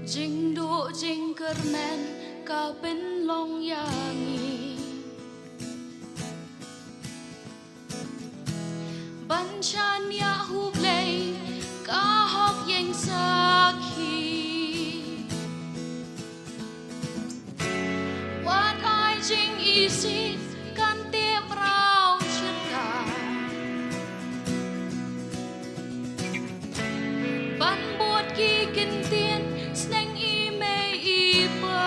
Jingdu jingkermen ka bên long yangi ban chan ya hu play ka hok yang sakhi wat ai jing isi kan tiep rau chita ban buat ki kin tiên sneng i me i pa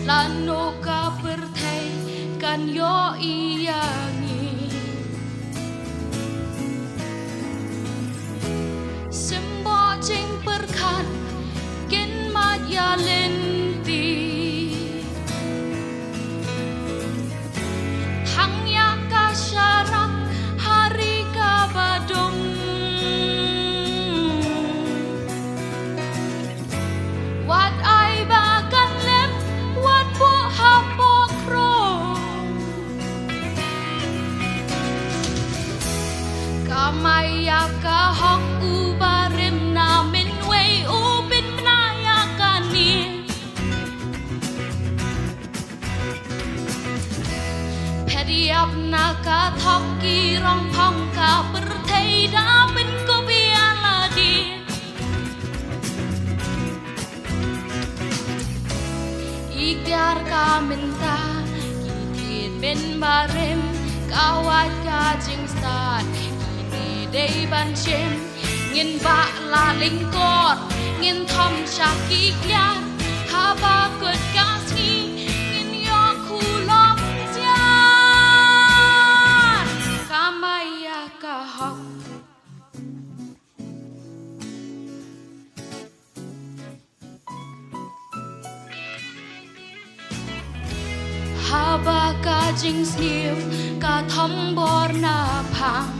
lano ka perthai kan yo i yangi simbo jing perkhan kin mat ya lenti thang ya ka syarak hari ka badung wat ai ba kan lem wat bo ha po kro ka mai ya ka hok u ba rim na min wei u bin na ya ka ni phedi ap na ka thok ki rong phong ka per thei da bin ko bia la di ikyar ka minta kitin bin barim kawat ka jing stat kini day ban chem ngin ba la ling kot ngin thom sha ki kyan ha ba kut ka sni ngin yo khu lom jan kamaya ka hok haba ka jing sniu ka thom bor na phang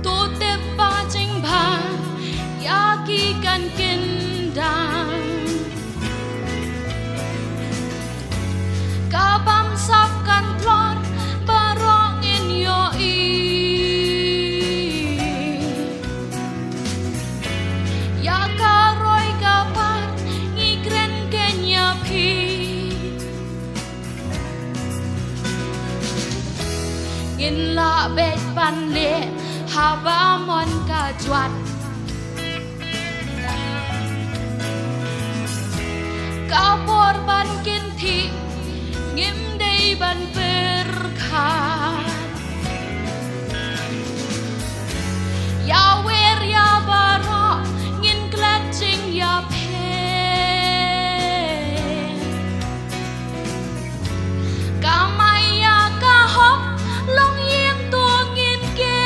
to te pa jing bha ya ki kan kin dang ka bam sap kan plot barong in yo i ya ka roi ka pat in la bet ban le ha ba mon ka chwat ka por ban kin thi ngim dei ban per kha ya wer ya baro ngin klat ching ya phe ka mai ya ka hop long yem to ngin ke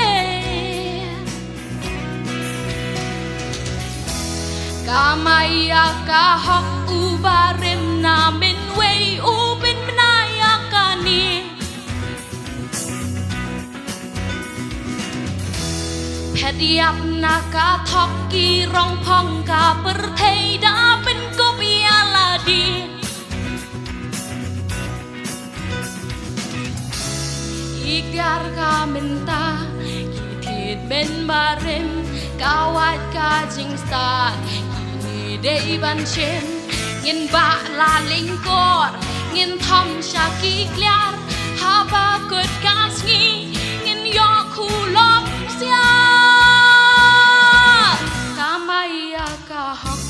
ka mai ya ka hok u barim na min wei u bin na ya ka ni phediap na ka thok ki rong phong ka per thei da bin ko bia la di ikyar ka minta kitit ben barim kawat ka jing stat kini dei ban chen ngin ba la ling kor ngin thom sha ki klar ha ba kut ka sni ngin yo khu lom sia ka mai ya ka hok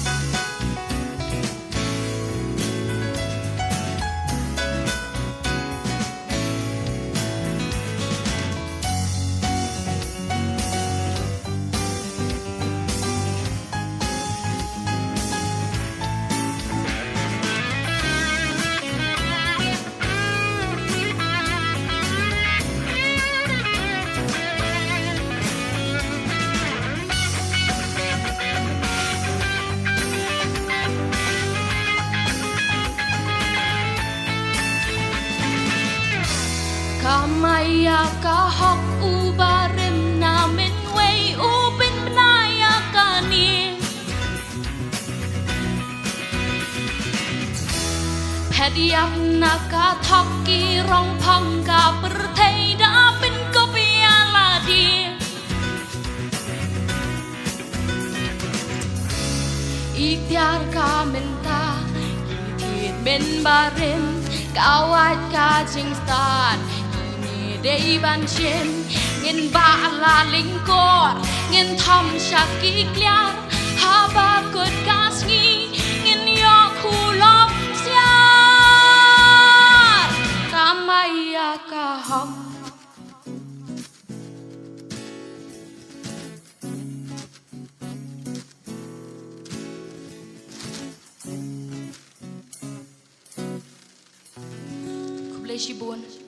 Kamaya ka hok ubarim namin way upin manaya kani Pediap naka thoki rong phong ka perthei da pin ko piala di Ikhtiar ka minta Thiệt bên ba rim Cao ai ka chinh start Kini day ban chen Ngin ba la ling kor Ngin thom shaki kliar Ha ba kut ka sngi Ngin yo khu lop siar Kamaya ka hok Lê Chi Buôn